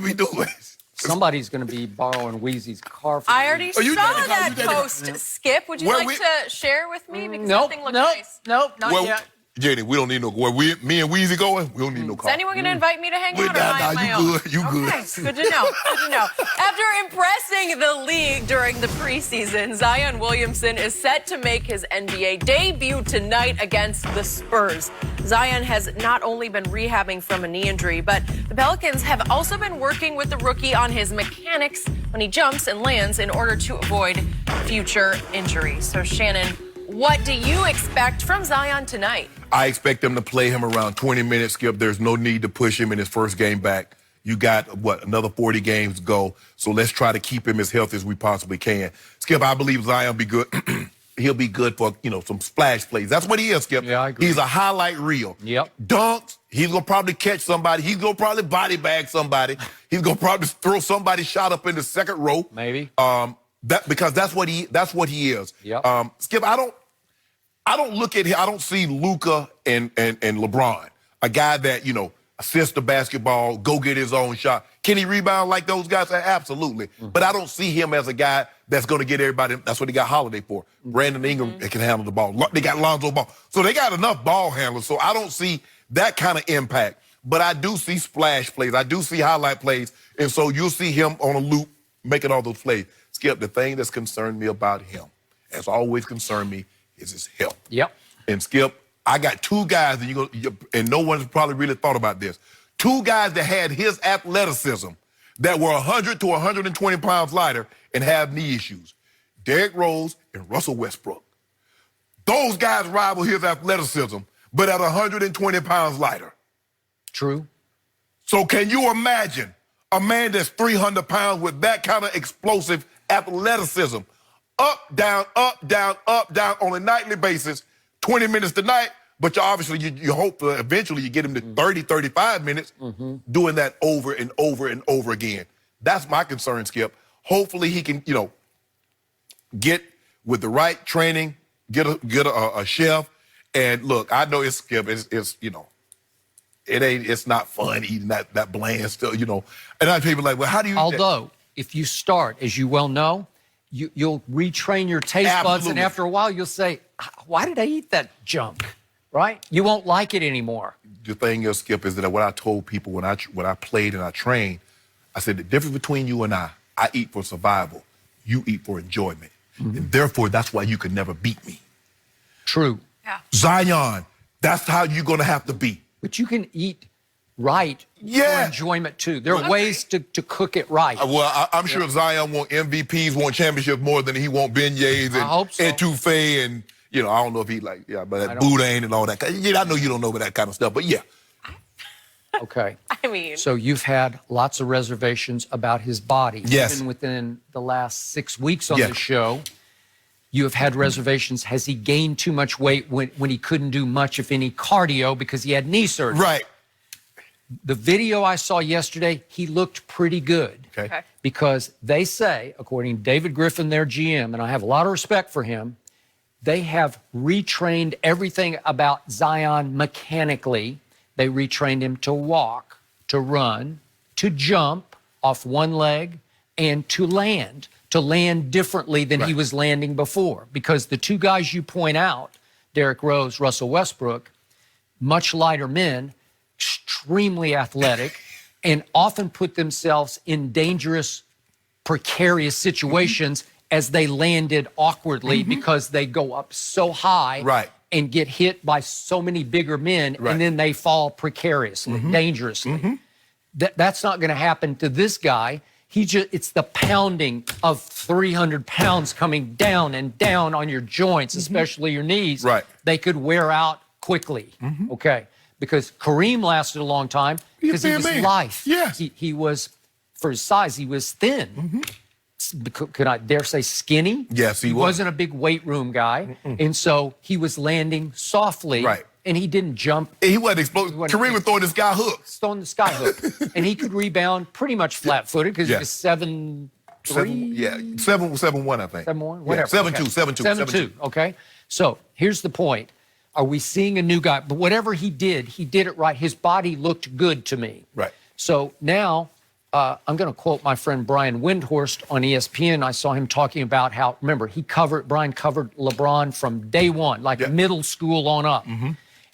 we doing? Somebody's going to be borrowing Wheezy's car. For I already saw that post, Yeah. Skip. Would you like to share with me? Because Nope, that thing looks nope, nice. nope, not yet. Jenny, we don't need no. Where me and Weezy going, we don't need no car. Is anyone going to invite me to hang out, or am I on my you own? good? You good? Okay, good to know. Good to know. After impressing the league during the preseason, Zion Williamson is set to make his NBA debut tonight against the Spurs. Zion has not only been rehabbing from a knee injury, but the Pelicans have also been working with the rookie on his mechanics when he jumps and lands in order to avoid future injuries. So, Shannon, what do you expect from Zion tonight? I expect them to play him around 20 minutes, Skip. There's no need to push him in his first game back. You got, another 40 games to go. So let's try to keep him as healthy as we possibly can. Skip, I believe Zion will be good. He'll be good for, some splash plays. That's what he is, Skip. Yeah, I agree. He's a highlight reel. Yep. Dunks, he's going to probably catch somebody. He's going to probably body bag somebody. He's going to probably throw somebody shot up in the second row. Maybe. Because that's what he is. Yep. Skip, I don't look at him. I don't see Luka and LeBron, a guy that, assists the basketball, go get his own shot. Can he rebound like those guys? Absolutely. But I don't see him as a guy that's going to get everybody. That's what they got Holiday for. Brandon Ingram can handle the ball. They got Lonzo Ball. So they got enough ball handlers. So I don't see that kind of impact. But I do see splash plays. I do see highlight plays. And so you'll see him on a loop making all those plays. Skip, the thing that's concerned me about him, has always concerned me, is his health. Yep. And Skip, I got two guys, and no one's probably really thought about this. Two guys that had his athleticism that were 100 to 120 pounds lighter and have knee issues. Derrick Rose and Russell Westbrook. Those guys rival his athleticism, but at 120 pounds lighter. True. So can you imagine a man that's 300 pounds with that kind of explosive athleticism? Up, down, on a nightly basis, 20 minutes tonight, but you hope eventually you get him to 30, 35 minutes doing that over and over and over again. That's my concern, Skip. Hopefully he can, get with the right training, get a chef. And look, I know it's Skip, it's not fun eating that bland stuff, And I people like, well, how do you Although, if you start, as you well know, you'll retrain your taste buds, and after a while you'll say, why did I eat that junk, right? You won't like it anymore. The thing is, Skip, is that what I told people when I played and I trained, I said the difference between you and I eat for survival, you eat for enjoyment. And therefore, that's why you can never beat me. True. Yeah. Zion, that's how you're going to have to be. But you can eat right for enjoyment, too. There are ways to cook it right. Well, I'm sure Zion want MVPs, want championships more than he want beignets and I hope so. etouffee and, I don't know if he but boudin and all that. I know you don't know about that kind of stuff, but yeah. Okay. I mean. So you've had lots of reservations about his body. Yes. Even within the last 6 weeks on the show, you have had reservations. Has he gained too much weight when he couldn't do much, if any, cardio because he had knee surgery? Right. The video I saw yesterday, he looked pretty good. Okay. Because they say, according to David Griffin, their GM, and I have a lot of respect for him, they have retrained everything about Zion mechanically. They retrained him to walk, to run, to jump off one leg, and to land differently than he was landing before. Because the two guys you point out, Derrick Rose, Russell Westbrook, much lighter men, extremely athletic, and often put themselves in dangerous, precarious situations as they landed awkwardly because they go up so high and get hit by so many bigger men, and then they fall precariously, dangerously. That's not going to happen to this guy. It's the pounding of 300 pounds coming down and down on your joints, especially your knees. They could wear out quickly, okay? Because Kareem lasted a long time because he was lithe. Yes. He was, for his size, he was thin. Could I dare say skinny? Yes, he was. He wasn't a big weight room guy. And so he was landing softly. And he didn't jump. He wasn't explosive. Kareem was throwing the sky hook. Throwing the sky hook. And he could rebound pretty much flat-footed because he was 7'3". 7'1", I think. 7'1", whatever. 7'2", 7'2", okay? So here's the point. Are we seeing a new guy? But whatever he did it right. His body looked good to me. Right. So now I'm going to quote my friend Brian Windhorst on ESPN. I saw him talking about how, remember, Brian covered LeBron from day one, like middle school on up.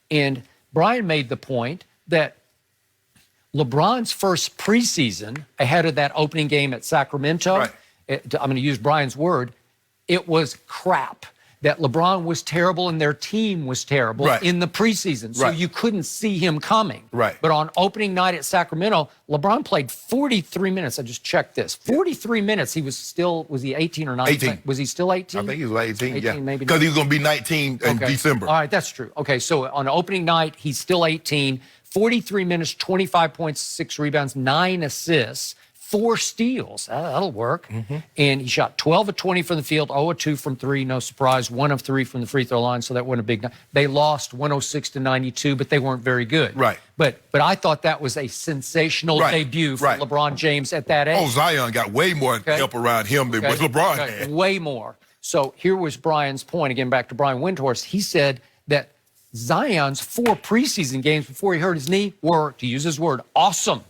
And Brian made the point that LeBron's first preseason ahead of that opening game at Sacramento, I'm going to use Brian's word, it was crap. That LeBron was terrible and their team was terrible in the preseason. So you couldn't see him coming. But on opening night at Sacramento, LeBron played 43 minutes. I just checked this. 43 minutes. He was he 18 or 19? 18. Was he still 18? I think he was 18, 18 maybe. Because he was going to be 19 in December. All right, that's true. Okay, so on opening night, he's still 18. 43 minutes, 25 points, 6 rebounds, 9 assists. 4 steals. That'll work. And he shot 12 of 20 from the field, 0 of 2 from 3, no surprise, 1 of 3 from the free throw line, so that wasn't a big night. They lost 106-92, but they weren't very good. But I thought that was a sensational debut for LeBron James at that age. Oh, Zion got way more help around him than what LeBron had. Way more. So here was Brian's point, again, back to Brian Windhorst. He said that Zion's 4 preseason games before he hurt his knee were, to use his word, awesome.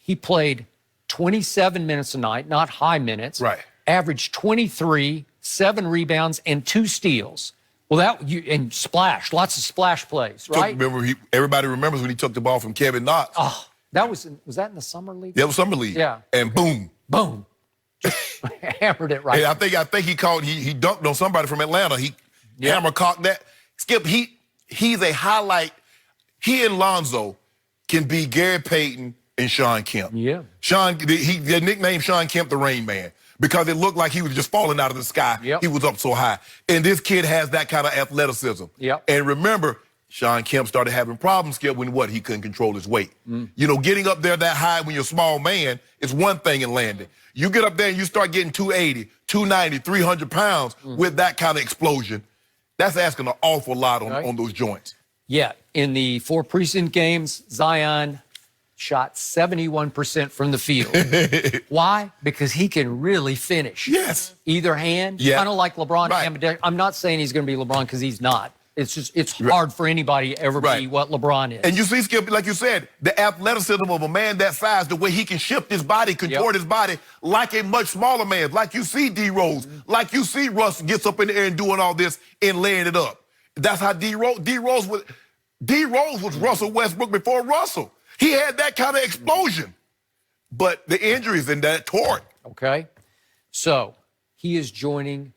He played 27 minutes a night, not high minutes. Averaged 23, 7 rebounds, and 2 steals. Well, and lots of splash plays, right? Remember, everybody remembers when he took the ball from Kevin Knox. Oh, was that in the summer league? That was summer league. Yeah. And boom. Boom. Just hammered it right. And I think he dunked on somebody from Atlanta. He hammer cocked that. Skip, he's a highlight. He and Lonzo can be Gary Payton and Sean Kemp. They nicknamed Sean Kemp the Rain Man because it looked like he was just falling out of the sky. He was up so high. And this kid has that kind of athleticism. And remember, Sean Kemp started having problems, Skip, when he couldn't control his weight. You know, getting up there that high when you're a small man is one thing in landing. You get up there and you start getting 280, 290, 300 pounds with that kind of explosion. That's asking an awful lot on those joints. Yeah, in the 4 preseason games, Zion shot 71% from the field. Why? Because he can really finish. Either hand, kind of like LeBron. I'm not saying he's going to be LeBron because he's not. It's just, it's hard for anybody to ever be what LeBron is. And you see, Skip, like you said, the athleticism of a man that size, the way he can shift his body, contort his body like a much smaller man, like you see D Rose, like you see Russ gets up in the air and doing all this and laying it up. That's how D Rose was Russell Westbrook before Russell. He had that kind of explosion. But the injuries in that tore it. Okay. So he is joining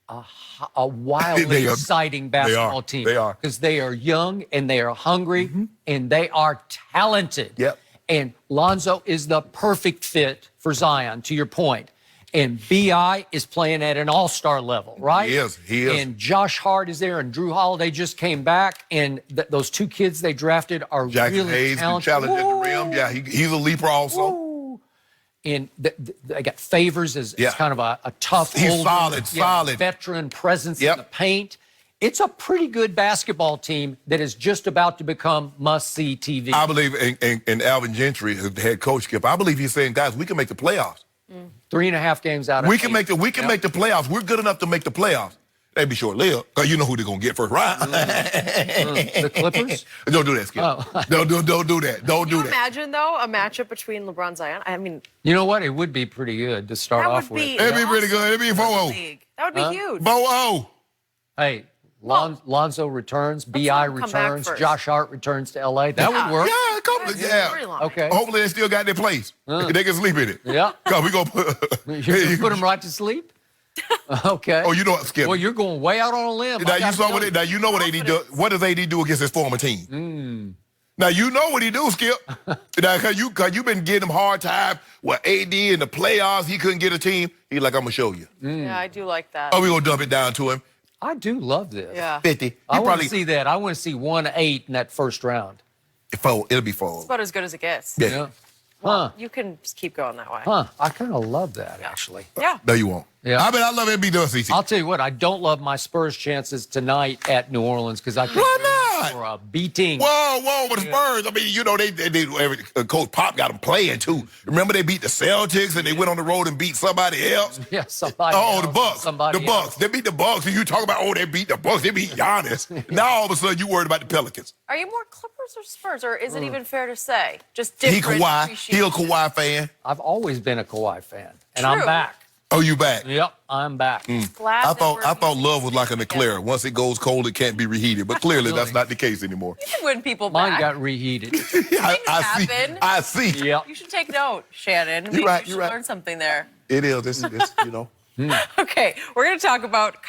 a wildly exciting basketball team. They are. Because they are young and they are hungry and they are talented. And Lonzo is the perfect fit for Zion, to your point. And B.I. is playing at an all-star level, right? He is. And Josh Hart is there, and Drew Holiday just came back, and those 2 kids they drafted are Jackson really Hayes can talented. challenge at the rim. Yeah, he's a leaper also. And they got Favors as kind of a tough, he's solid veteran presence in the paint. It's a pretty good basketball team that is just about to become must-see TV. I believe in Alvin Gentry, the head coach, Skip. I believe he's saying, guys, we can make the playoffs. 3.5 games out of we can make the playoffs. We're good enough to make the playoffs. They be short-lived because you know who they're gonna get first round. The Clippers? Don't do that, Skip. Don't do that. Don't do that. Imagine though a matchup between LeBron and Zion. I mean, you know what? It would be pretty good to start off with. It'd be pretty good. It'd be 4-0. That would be huge. 4-0. Hey. Lonzo returns, B.I. returns, Josh Hart returns to L.A. That would work. Okay. Hopefully they still got their place. They can sleep in it. Because we gonna put them right to sleep? Okay. Oh, you know what, Skip? Well, you're going way out on a limb. Now you know what AD do. What does AD do against his former team? Now you know what he do, Skip. Now, cause you been getting him hard time. Well, AD in the playoffs, he couldn't get a team. He's like, I'm gonna show you. Yeah, I do like that. Oh, we gonna dump it down to him. I do love this. 50. I want to see that. I want to see 1-8 in that first round. It'll be 4. It's about as good as it gets. Huh. You can just keep going that way. I kind of love that, actually. No, you won't. I mean, I love it. Be done, CC. I'll tell you what. I don't love my Spurs chances tonight at New Orleans because I think Why not? God. For a beating. Whoa, but the Spurs, I mean, you know, Coach Pop got them playing, too. Remember they beat the Celtics and they went on the road and beat somebody else? Yeah, somebody Oh, else, the Bucks. somebody The Bucks. else. They beat the Bucks, and you talk about, they beat the Bucks. They beat Giannis. Now, all of a sudden, you worried about the Pelicans. Are you more Clippers or Spurs, or is it even fair to say? Just He different Kawhi. appreciation. He a Kawhi fan. I've always been a Kawhi fan, and I'm True. back. Oh, you back? Yep, I'm back. Glad I that thought we're love was like an eclair. Once it goes cold, it can't be reheated. But clearly, that's not the case anymore. You can win people Mine back. got reheated. happen. I see. Yep. You should take note, Shannon. You're right, You should you're right. learn something there. It is. It's, you know. Okay, we're going to talk about